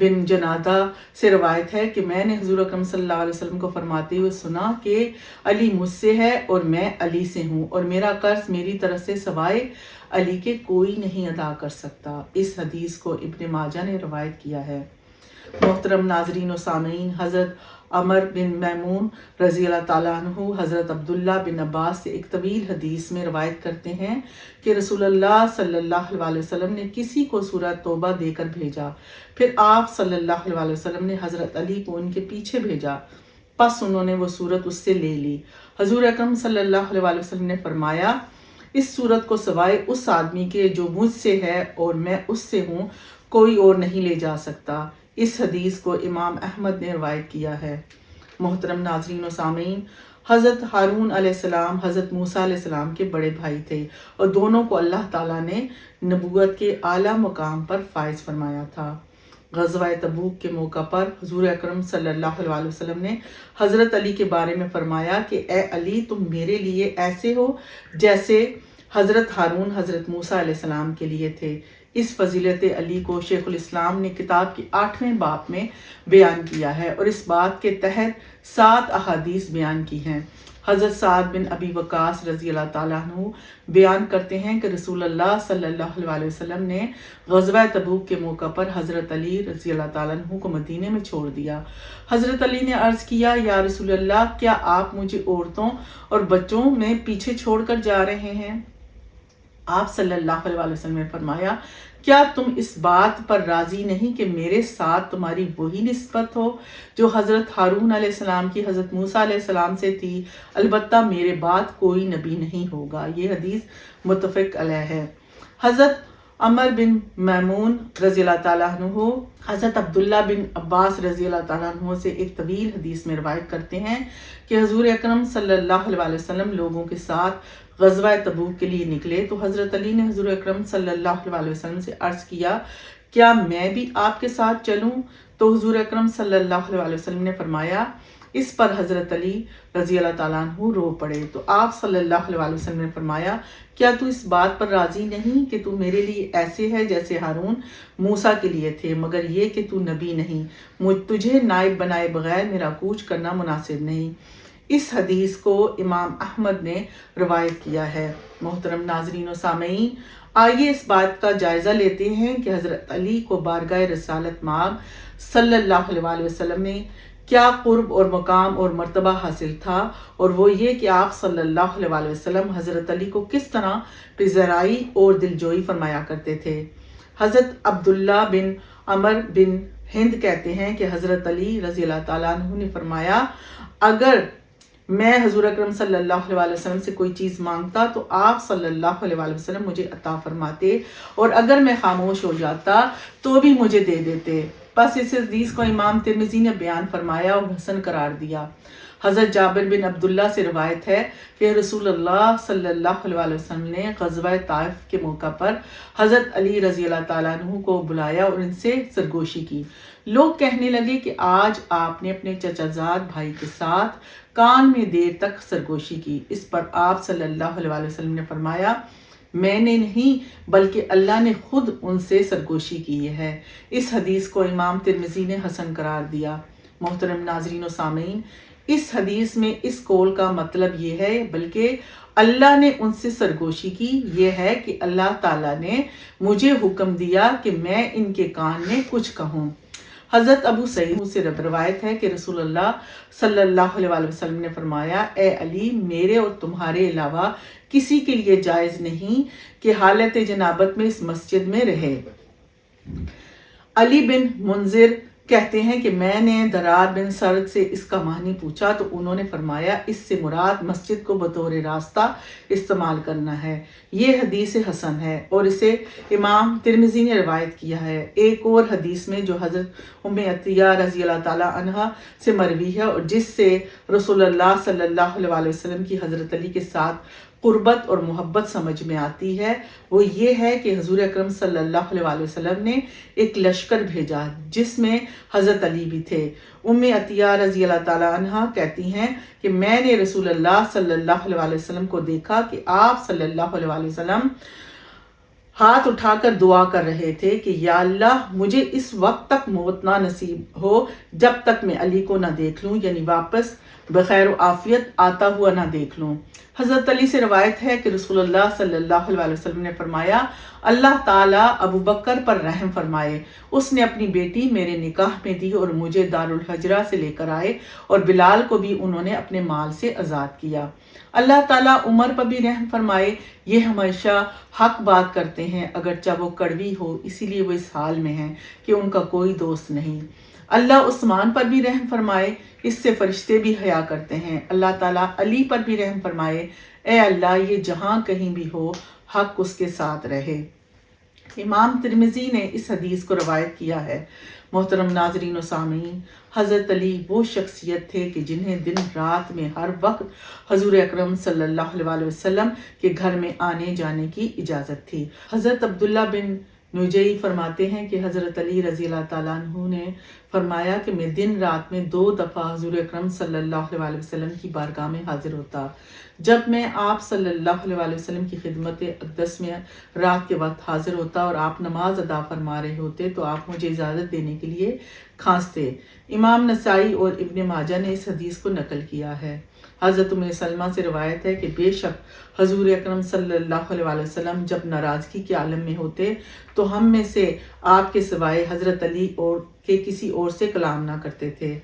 بن جنادہ سے روایت ہے کہ میں نے حضور اکرم صلی اللہ علیہ وسلم کو فرماتے ہوئے سنا کہ علی مجھ سے ہے اور میں علی سے ہوں، اور میرا قرض میری طرف سے سوائے علی کے کوئی نہیں ادا کر سکتا۔ اس حدیث کو ابن ماجہ نے روایت کیا ہے۔ محترم ناظرین و سامعین، حضرت عمر بن میمون رضی اللہ تعالیٰ عنہ حضرت عبداللہ بن عباس سے ایک طویل حدیث میں روایت کرتے ہیں کہ رسول اللہ صلی اللہ علیہ وسلم نے کسی کو سورہ توبہ دے کر بھیجا، پھر آپ صلی اللہ علیہ وسلم نے حضرت علی کو ان کے پیچھے بھیجا، پس انہوں نے وہ سورت اس سے لے لی۔ حضور اکرم صلی اللہ علیہ وسلم نے فرمایا، اس سورت کو سوائے اس آدمی کے جو مجھ سے ہے اور میں اس سے ہوں کوئی اور نہیں لے جا سکتا۔ اس حدیث کو امام احمد نے روایت کیا ہے۔ محترم ناظرین و سامعین، حضرت ہارون علیہ السلام حضرت موسیٰ علیہ السلام کے بڑے بھائی تھے اور دونوں کو اللہ تعالیٰ نے نبوت کے اعلیٰ مقام پر فائز فرمایا تھا۔ غزوہ تبوک کے موقع پر حضور اکرم صلی اللہ علیہ وسلم نے حضرت علی کے بارے میں فرمایا کہ اے علی، تم میرے لیے ایسے ہو جیسے حضرت ہارون حضرت موسیٰ علیہ السلام کے لیے تھے۔ اس فضیلت علی کو شیخ الاسلام نے کتاب کی 8ویں باب میں بیان کیا ہے اور اس بات کے تحت 7 احادیث بیان کی ہیں۔ حضرت سعد بن ابی وقاص رضی اللہ تعالیٰ عنہ بیان کرتے ہیں کہ رسول اللہ صلی اللہ علیہ وسلم نے غزوہ تبوک کے موقع پر حضرت علی رضی اللہ تعالیٰ عنہ کو مدینے میں چھوڑ دیا۔ حضرت علی نے عرض کیا، یا رسول اللہ، کیا آپ مجھے عورتوں اور بچوں میں پیچھے چھوڑ کر جا رہے ہیں؟ آپ صلی اللہ علیہ وسلم نے فرمایا، کیا تم اس بات پر راضی نہیں کہ میرے ساتھ تمہاری وہی نسبت ہو جو حضرت ہارون علیہ السلام کی حضرت موسیٰ علیہ السلام سے تھی؟ البتہ میرے بعد کوئی نبی نہیں ہوگا۔ یہ حدیث متفق علیہ ہے۔ حضرت عمر بن میمون رضی اللہ تعالیٰ عنہ حضرت عبداللہ بن عباس رضی اللہ تعالیٰ عنہ سے ایک طویل حدیث میں روایت کرتے ہیں کہ حضور اکرم صلی اللہ علیہ وسلم لوگوں کے ساتھ غزوہ تبوک کے لیے نکلے تو حضرت علی نے حضور اکرم صلی اللہ علیہ وسلم سے عرض کیا، کیا میں بھی آپ کے ساتھ چلوں؟ تو حضور اکرم صلی اللہ علیہ وسلم نے فرمایا۔ اس پر حضرت علی رضی اللہ تعالیٰ عنہ رو پڑے تو آپ صلی اللہ علیہ وسلم نے فرمایا، کیا تو اس بات پر راضی نہیں کہ تو میرے لیے ایسے ہے جیسے ہارون موسیٰ کے لیے تھے، مگر یہ کہ تو نبی نہیں، تجھے نائب بنائے بغیر میرا کوچ کرنا مناسب نہیں۔ اس حدیث کو امام احمد نے روایت کیا ہے۔ محترم ناظرین و سامعین، آئیے اس بات کا جائزہ لیتے ہیں کہ حضرت علی کو بارگاہ رسالت مآب صلی اللہ علیہ وسلم نے کیا قرب اور مقام اور مرتبہ حاصل تھا، اور وہ یہ کہ آپ صلی اللہ علیہ وسلم حضرت علی کو کس طرح پذیرائی اور دلجوئی فرمایا کرتے تھے۔ حضرت عبداللہ بن عمر بن ہند کہتے ہیں کہ حضرت علی رضی اللہ تعالیٰ عنہ نے فرمایا، اگر میں حضور اکرم صلی اللہ علیہ وسلم سے کوئی چیز مانگتا تو آپ صلی اللہ علیہ وسلم مجھے عطا فرماتے، اور اگر میں خاموش ہو جاتا تو بھی مجھے دے دیتے۔ بس اس حدیث کو امام ترمذی نے بیان فرمایا اور حسن قرار دیا۔ حضرت جابر بن عبداللہ سے روایت ہے کہ رسول اللہ صلی اللہ علیہ وسلم نے غزوہ طائف کے موقع پر حضرت علی رضی اللہ تعالیٰ عنہ کو بلایا اور ان سے سرگوشی کی۔ لوگ کہنے لگے کہ آج آپ نے اپنے چچا زاد بھائی کے ساتھ کان میں دیر تک سرگوشی کی۔ اس پر آپ صلی اللہ علیہ وسلم نے فرمایا، میں نے نہیں بلکہ اللہ نے خود ان سے سرگوشی کی ہے۔ اس حدیث کو امام ترمذی نے حسن قرار دیا۔ محترم ناظرین و سامعین، اس حدیث میں اس قول کا مطلب یہ ہے بلکہ اللہ نے ان سے سرگوشی کی، یہ ہے کہ اللہ تعالیٰ نے مجھے حکم دیا کہ میں ان کے کان میں کچھ کہوں۔ حضرت ابو سعید سے روایت ہے کہ رسول اللہ صلی اللہ علیہ وسلم نے فرمایا، اے علی، میرے اور تمہارے علاوہ کسی کے لیے جائز نہیں کہ حالت جنابت میں اس مسجد میں رہے۔ علی بن منذر کہتے ہیں کہ میں نے درار بن سرد سے اس کا معنی پوچھا تو انہوں نے فرمایا، اس سے مراد مسجد کو بطور راستہ استعمال کرنا ہے۔ یہ حدیث حسن ہے اور اسے امام ترمذی نے روایت کیا ہے۔ ایک اور حدیث میں جو حضرت ام عطیہ رضی اللہ تعالیٰ عنہ سے مروی ہے اور جس سے رسول اللہ صلی اللہ علیہ وسلم کی حضرت علی کے ساتھ قربت اور محبت سمجھ میں آتی ہے، وہ یہ ہے کہ حضور اکرم صلی اللہ علیہ وسلم نے ایک لشکر بھیجا جس میں حضرت علی بھی تھے۔ ام عطیہ رضی اللہ تعالیٰ عنہ کہتی ہیں کہ میں نے رسول اللہ صلی اللہ علیہ وسلم کو دیکھا کہ آپ صلی اللہ علیہ وسلم ہاتھ اٹھا کر دعا کر رہے تھے کہ یا اللہ مجھے اس وقت تک موت نہ نصیب ہو جب تک میں علی کو نہ دیکھ لوں، یعنی واپس بخیر و عافیت آتا ہوا نہ دیکھ لوں۔ حضرت علی سے روایت ہے کہ رسول اللہ صلی اللہ علیہ وسلم نے فرمایا، اللہ تعالیٰ ابو بکر پر رحم فرمائے، اس نے اپنی بیٹی میرے نکاح میں دی اور مجھے دارالحجرہ سے لے کر آئے، اور بلال کو بھی انہوں نے اپنے مال سے آزاد کیا۔ اللہ تعالیٰ عمر پر بھی رحم فرمائے، یہ ہمیشہ حق بات کرتے ہیں اگرچہ وہ کڑوی ہو، اسی لیے وہ اس حال میں ہیں کہ ان کا کوئی دوست نہیں۔ اللہ عثمان پر بھی رحم فرمائے، اس سے فرشتے بھی حیا کرتے ہیں۔ اللہ تعالیٰ علی پر بھی رحم فرمائے، اے اللہ یہ جہاں کہیں بھی ہو حق اس کے ساتھ رہے۔ امام ترمذی نے اس حدیث کو روایت کیا ہے۔ محترم ناظرین و سامعین، حضرت علی وہ شخصیت تھے کہ جنہیں دن رات میں ہر وقت حضور اکرم صلی اللہ علیہ وسلم کے گھر میں آنے جانے کی اجازت تھی۔ حضرت عبداللہ بن نجی فرماتے ہیں کہ حضرت علی رضی اللہ تعالیٰ عنہ نے فرمایا کہ میں دن رات میں 2 دفعہ حضور اکرم صلی اللہ علیہ وسلم کی بارگاہ میں حاضر ہوتا۔ جب میں آپ صلی اللہ علیہ وسلم کی خدمت اقدس میں رات کے وقت حاضر ہوتا اور آپ نماز ادا فرما رہے ہوتے تو آپ مجھے اجازت دینے کے لیے کھانستے۔ امام نسائی اور ابن ماجہ نے اس حدیث کو نقل کیا ہے۔ حضرت ام سلمہ سے روایت ہے کہ بے شک حضور اکرم صلی اللہ علیہ وسلم جب ناراضگی کے عالم میں ہوتے تو ہم میں سے آپ کے سوائے حضرت علی اور کے کسی اور سے کلام نہ کرتے تھے۔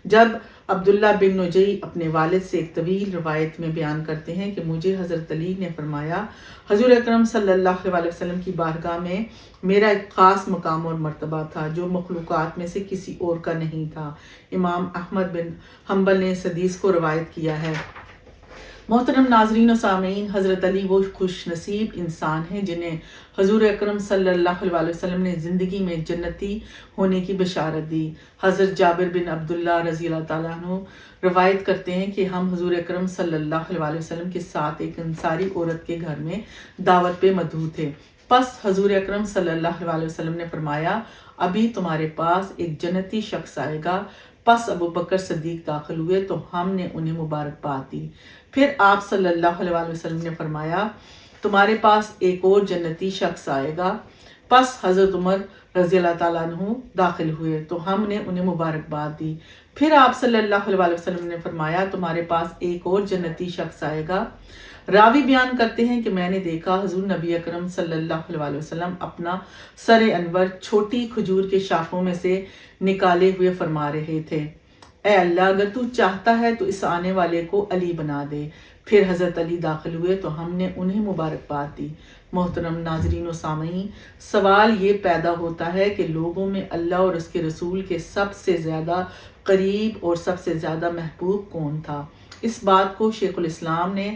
جب عبداللہ بن نجی اپنے والد سے ایک طویل روایت میں بیان کرتے ہیں کہ مجھے حضرت علی نے فرمایا، حضور اکرم صلی اللہ علیہ وسلم کی بارگاہ میں میرا ایک خاص مقام اور مرتبہ تھا جو مخلوقات میں سے کسی اور کا نہیں تھا۔ امام احمد بن حنبل نے اس حدیث کو روایت کیا ہے۔ محترم ناظرین و سامعین، حضرت علی وہ خوش نصیب انسان ہیں جنہیں حضور اکرم صلی اللہ علیہ وسلم نے زندگی میں جنتی ہونے کی بشارت دی۔ حضرت جابر بن عبداللہ رضی اللہ تعالیٰ عنہ روایت کرتے ہیں کہ ہم حضور اکرم صلی اللہ علیہ وسلم کے ساتھ ایک انصاری عورت کے گھر میں دعوت پہ مدعو تھے۔ پس حضور اکرم صلی اللہ علیہ وسلم نے فرمایا، ابھی تمہارے پاس ایک جنتی شخص آئے گا۔ پس ابو بکر صدیق داخل ہوئے تو ہم نے انہیں مبارکباد دی۔ پھر آپ صلی اللہ علیہ وسلم نے فرمایا، تمہارے پاس ایک اور جنتی شخص آئے گا۔ پس حضرت عمر رضی اللہ تعالیٰ عنہ داخل ہوئے تو ہم نے انہیں مبارکباد دی۔ پھر آپ صلی اللہ علیہ وسلم نے فرمایا، تمہارے پاس ایک اور جنتی شخص آئے گا۔ راوی بیان کرتے ہیں کہ میں نے دیکھا حضور نبی اکرم صلی اللہ علیہ وسلم اپنا سر انور چھوٹی کھجور کے شاخوں میں سے نکالے ہوئے فرما رہے تھے، اے اللہ اگر تو چاہتا ہے تو اس آنے والے کو علی بنا دے۔ پھر حضرت علی داخل ہوئے تو ہم نے انہیں مبارکباد دی۔ محترم ناظرین و سامعین، سوال یہ پیدا ہوتا ہے کہ لوگوں میں اللہ اور اس کے رسول کے سب سے زیادہ قریب اور سب سے زیادہ محبوب کون تھا؟ اس بات کو شیخ الاسلام نے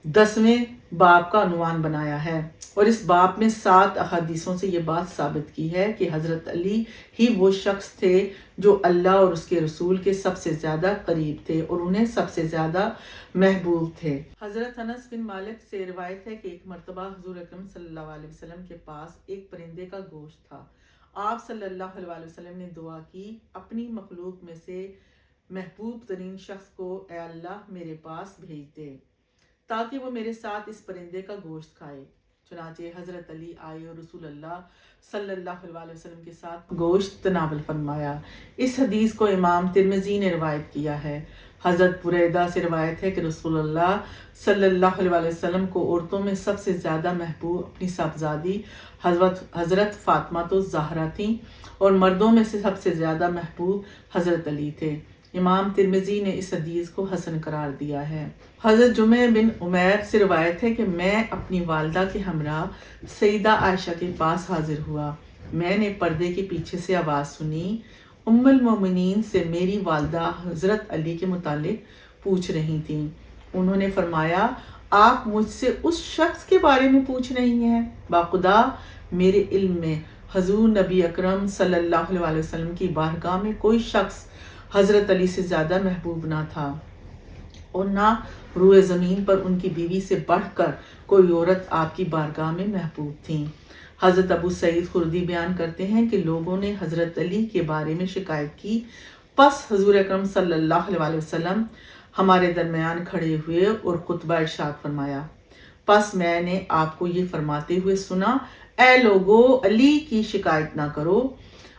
10ویں باب کا عنوان بنایا ہے اور اس باب میں 7 احادیثوں سے یہ بات ثابت کی ہے کہ حضرت علی ہی وہ شخص تھے جو اللہ اور اس کے رسول کے سب سے زیادہ قریب تھے اور انہیں سب سے زیادہ محبوب تھے۔ حضرت انس بن مالک سے روایت ہے کہ ایک مرتبہ حضور اکرم صلی اللہ علیہ وسلم کے پاس ایک پرندے کا گوشت تھا۔ آپ صلی اللہ علیہ وسلم نے دعا کی، اپنی مخلوق میں سے محبوب ترین شخص کو اے اللہ میرے پاس بھیج دے تاکہ وہ میرے ساتھ اس پرندے کا گوشت کھائے۔ چنانچہ حضرت علی آئے اور رسول اللہ صلی اللہ علیہ وسلم کے ساتھ گوشت تناول فرمایا۔ اس حدیث کو امام ترمذی نے روایت کیا ہے۔ حضرت بریدہ سے روایت ہے کہ رسول اللہ صلی اللہ علیہ وسلم کو عورتوں میں سب سے زیادہ محبوب اپنی صاحبزادی حضرت فاطمہ الزہرا تھیں اور مردوں میں سے سب سے زیادہ محبوب حضرت علی تھے۔ امام ترمذی نے اس حدیث کو حسن قرار دیا ہے۔ حضرت جمع بن عمیر سے روایت ہے کہ میں اپنی والدہ کے ہمراہ سیدہ عائشہ کے پاس حاضر ہوا۔ میں نے پردے کے پیچھے سے آواز سنی، ام المومنین سے میری والدہ حضرت علی کے متعلق پوچھ رہی تھیں۔ انہوں نے فرمایا، آپ مجھ سے اس شخص کے بارے میں پوچھ رہی ہیں؟ باخدا میرے علم میں حضور نبی اکرم صلی اللہ علیہ وسلم کی بارگاہ میں کوئی شخص حضرت علی سے زیادہ محبوب نہ تھا اور نہ روئے زمین پر ان کی بیوی سے بڑھ کر کوئی عورت آپ کی بارگاہ میں محبوب تھی۔ حضرت ابو سعید خدری بیان کرتے ہیں کہ لوگوں نے حضرت علی کے بارے میں شکایت کی، پس حضور اکرم صلی اللہ علیہ وسلم ہمارے درمیان کھڑے ہوئے اور خطبہ ارشاد فرمایا۔ پس میں نے آپ کو یہ فرماتے ہوئے سنا، اے لوگو علی کی شکایت نہ کرو،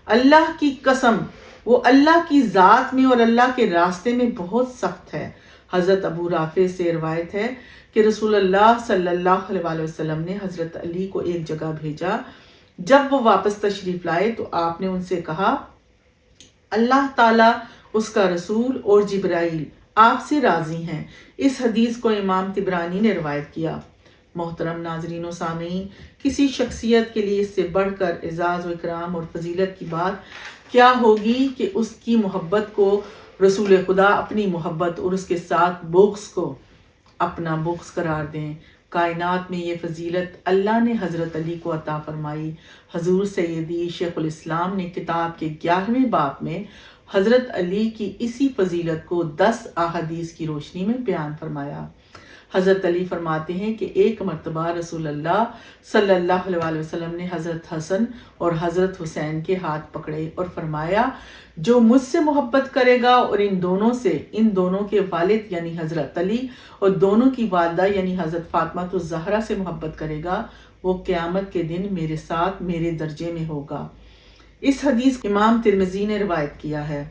اللہ کی قسم وہ اللہ کی ذات میں اور اللہ کے راستے میں بہت سخت ہے۔ حضرت ابو رافع سے روایت ہے کہ رسول اللہ صلی اللہ علیہ وسلم نے حضرت علی کو ایک جگہ بھیجا، جب وہ واپس تشریف لائے تو آپ نے ان سے کہا، اللہ تعالیٰ، اس کا رسول اور جبرائیل آپ سے راضی ہیں۔ اس حدیث کو امام طبرانی نے روایت کیا۔ محترم ناظرین و سامعین، کسی شخصیت کے لیے اس سے بڑھ کر اعزاز و اکرام اور فضیلت کی بات کیا ہوگی کہ اس کی محبت کو رسول خدا اپنی محبت اور اس کے ساتھ بغض کو اپنا بغض قرار دیں۔ کائنات میں یہ فضیلت اللہ نے حضرت علی کو عطا فرمائی۔ حضور سیدی شیخ الاسلام نے کتاب کے 11ویں باب میں حضرت علی کی اسی فضیلت کو 10 احادیث کی روشنی میں بیان فرمایا۔ حضرت علی فرماتے ہیں کہ ایک مرتبہ رسول اللہ صلی اللہ علیہ وسلم نے حضرت حسن اور حضرت حسین کے ہاتھ پکڑے اور فرمایا، جو مجھ سے محبت کرے گا اور ان دونوں کے والد یعنی حضرت علی اور دونوں کی والدہ یعنی حضرت فاطمہ الزہرا سے محبت کرے گا، وہ قیامت کے دن میرے ساتھ میرے درجے میں ہوگا۔ اس حدیث امام ترمذی نے روایت کیا ہے۔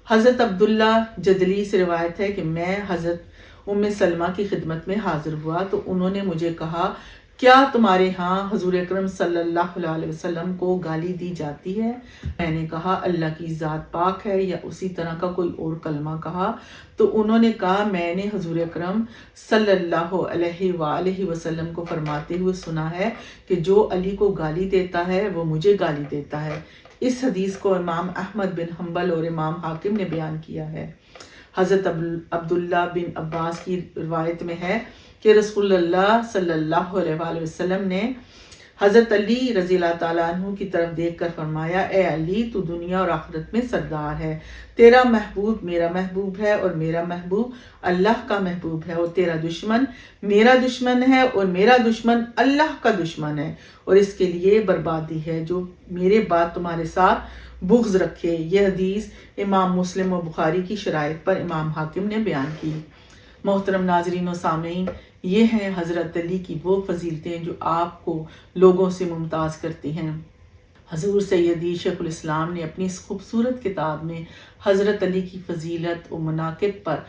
حضرت عبداللہ جدلی سے روایت ہے کہ میں حضرت ام سلمہ کی خدمت میں حاضر ہوا تو انہوں نے مجھے کہا، کیا تمہارے ہاں حضور اکرم صلی اللہ علیہ وسلم کو گالی دی جاتی ہے؟ میں نے کہا، اللہ کی ذات پاک ہے، یا اسی طرح کا کوئی اور کلمہ کہا تو انہوں نے کہا، میں نے حضور اکرم صلی اللہ علیہ وآلہ وسلم کو فرماتے ہوئے سنا ہے کہ جو علی کو گالی دیتا ہے وہ مجھے گالی دیتا ہے۔ اس حدیث کو امام احمد بن حنبل اور امام حاکم نے بیان کیا ہے۔ حضرت عبداللہ بن عباس کی روایت میں ہے کہ رسول اللہ صلی اللہ علیہ وآلہ وسلم نے حضرت علی رضی اللہ تعالیٰ عنہ کی طرف دیکھ کر فرمایا، اے علی، تو دنیا اور آخرت میں سردار ہے، تیرا محبوب میرا محبوب ہے اور میرا محبوب اللہ کا محبوب ہے، اور تیرا دشمن میرا دشمن ہے اور میرا دشمن اللہ کا دشمن ہے، اور اس کے لیے بربادی ہے جو میرے بعد تمہارے ساتھ بغض رکھے۔ یہ حدیث امام مسلم و بخاری کی شرائط پر امام حاکم نے بیان کی۔ محترم ناظرین و سامعین، یہ ہیں حضرت علی کی وہ فضیلتیں جو آپ کو لوگوں سے ممتاز کرتی ہیں۔ حضور سیدی شیخ الاسلام نے اپنی اس خوبصورت کتاب میں حضرت علی کی فضیلت و مناقب پر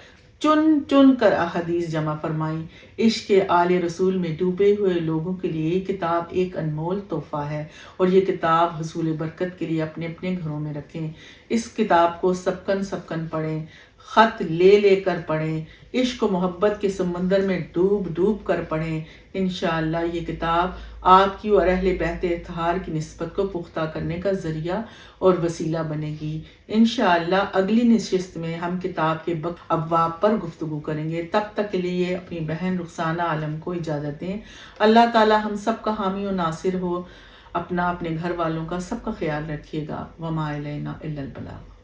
چن چن کر احادیث جمع فرمائی۔ عشق آل رسول میں ڈوبے ہوئے لوگوں کے لیے یہ کتاب ایک انمول تحفہ ہے، اور یہ کتاب حصول برکت کے لیے اپنے اپنے گھروں میں رکھیں۔ اس کتاب کو سبکن پڑھیں، خط لے لے کر پڑھیں، عشق و محبت کے سمندر میں ڈوب ڈوب کر پڑھیں۔ انشاءاللہ یہ کتاب آپ کی اور اہل بیت اطہار کی نسبت کو پختہ کرنے کا ذریعہ اور وسیلہ بنے گی۔ انشاءاللہ اگلی نشست میں ہم کتاب کے ابواب پر گفتگو کریں گے۔ تب تک کے لیے اپنی بہن رخسانہ عالم کو اجازت دیں۔ اللہ تعالی ہم سب کا حامی و ناصر ہو، اپنے گھر والوں کا سب کا خیال رکھیے گا۔ وما علینا الا البلاغ۔